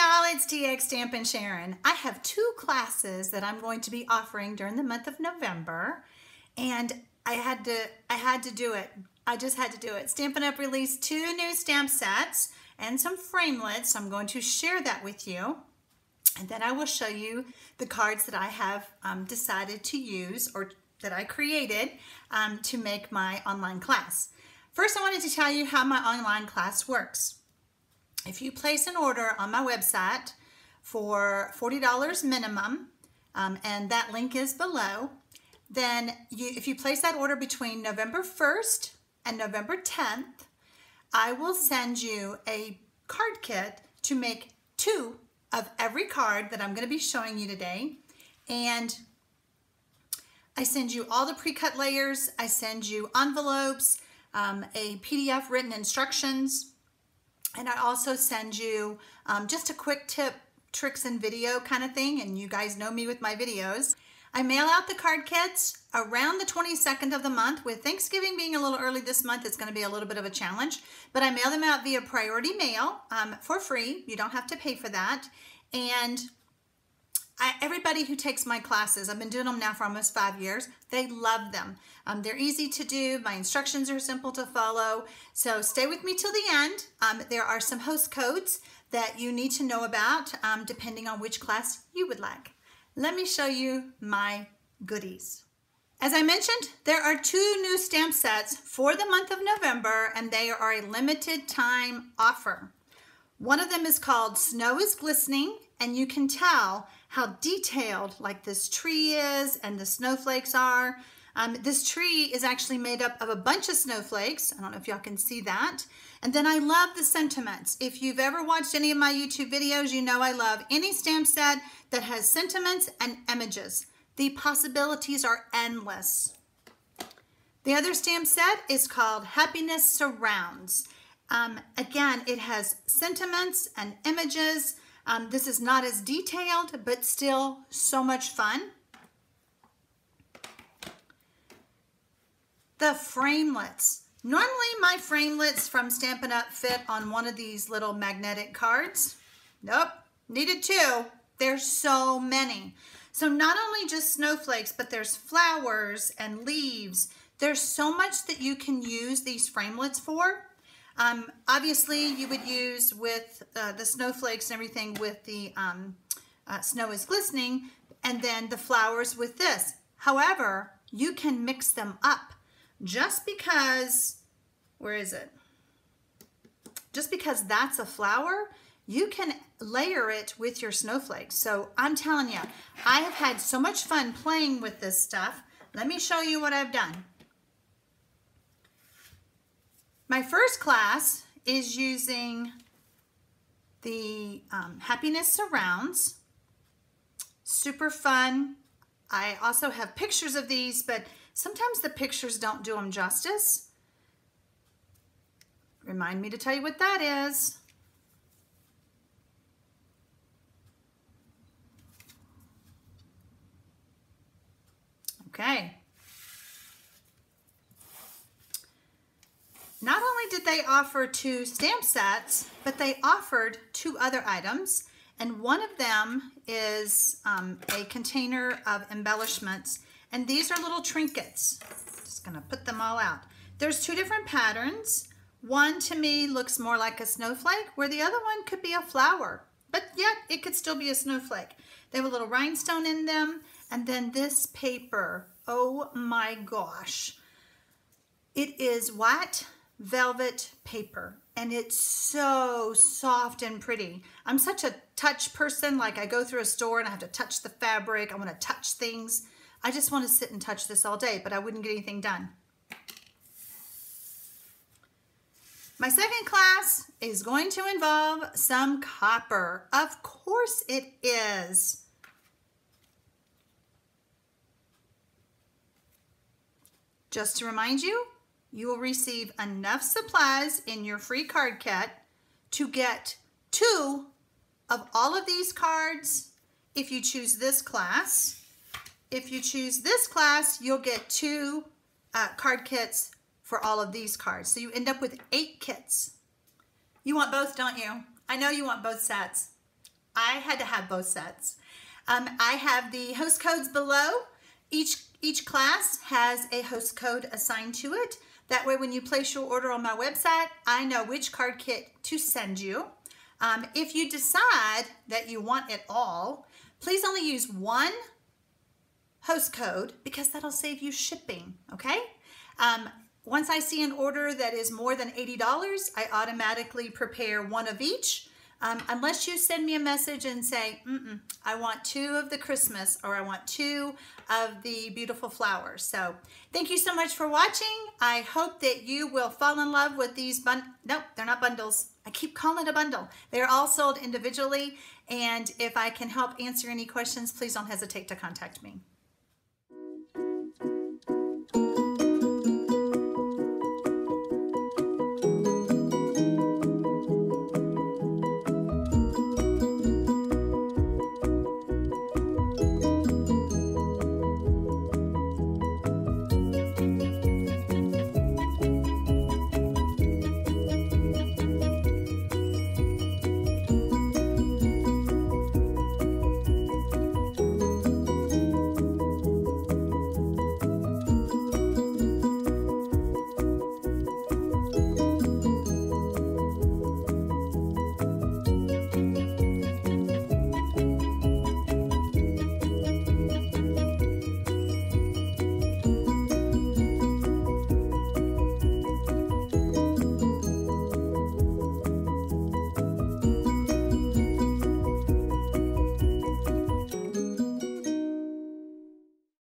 y'all, it's TX Stampin' Sharon. I have 2 classes that I'm going to be offering during the month of November, and I had to do it. I just had to do it. Stampin' Up! Released 2 new stamp sets and some framelits. I'm going to share that with you, and then I will show you the cards that I have decided to use, or that I created to make my online class. First, I wanted to tell you how my online class works. If you place an order on my website for $40 minimum, and that link is below, then if you place that order between November 1st and November 10th, I will send you a card kit to make 2 of every card that I'm going to be showing you today. And I send you all the pre-cut layers, I send you envelopes, a PDF written instructions, and I also send you just a quick tip, tricks and video kind of thing, and you guys know me with my videos. I mail out the card kits around the 22nd of the month. With Thanksgiving being a little early this month, it's going to be a little bit of a challenge, but I mail them out via priority mail for free. You don't have to pay for that. And everybody who takes my classes, I've been doing them now for almost 5 years, they love them. They're easy to do. My instructions are simple to follow. So stay with me till the end. There are some host codes that you need to know about depending on which class you would like. Let me show you my goodies. As I mentioned, there are 2 new stamp sets for the month of November, and they are a limited time offer. One of them is called Snow is Glistening, and you can tell how detailed like this tree is and the snowflakes are. This tree is actually made up of a bunch of snowflakes. I don't know if y'all can see that. And then I love the sentiments. If you've ever watched any of my YouTube videos, you know I love any stamp set that has sentiments and images. The possibilities are endless. The other stamp set is called Happiness Surrounds. Again, it has sentiments and images. This is not as detailed, but still so much fun. The framelits. Normally my framelits from Stampin' Up! Fit on one of these little magnetic cards. Nope, needed 2. There's so many. So not only just snowflakes, but there's flowers and leaves. There's so much that you can use these framelits for. Obviously you would use with the snowflakes and everything with the Snow is Glistening, and then the flowers with this. However, you can mix them up. Just because, where is it? Just because that's a flower, you can layer it with your snowflakes. So I'm telling you, I have had so much fun playing with this stuff. Let me show you what I've done. My first class is using the Happiness Surrounds. Super fun. I also have pictures of these, but sometimes the pictures don't do them justice. Remind me to tell you what that is. Okay. Not only did they offer 2 stamp sets, but they offered 2 other items, and one of them is a container of embellishments, and these are little trinkets. Just gonna put them all out. There's 2 different patterns. One to me looks more like a snowflake, where the other one could be a flower, but yet it could still be a snowflake. They have a little rhinestone in them, and then this paper, oh my gosh. It is white velvet paper, and it's so soft and pretty. I'm such a touch person. Like, I go through a store and I have to touch the fabric. I want to touch things. I just want to sit and touch this all day, but I wouldn't get anything done. My second class is going to involve some copper. Of course it is. Just to remind you, you will receive enough supplies in your free card kit to get 2 of all of these cards if you choose this class. If you choose this class, you'll get 2 card kits for all of these cards. So you end up with 8 kits. You want both, don't you? I know you want both sets. I had to have both sets. I have the host codes below. Each class has a host code assigned to it. That way when you place your order on my website, I know which card kit to send you. If you decide that you want it all, please only use one host code because that'll save you shipping, okay? Once I see an order that is more than $80, I automatically prepare one of each. Unless you send me a message and say, I want 2 of the Christmas, or I want 2 of the beautiful flowers. So thank you so much for watching. I hope that you will fall in love with these nope, they're not bundles. I keep calling it a bundle. They're all sold individually. And if I can help answer any questions, please don't hesitate to contact me.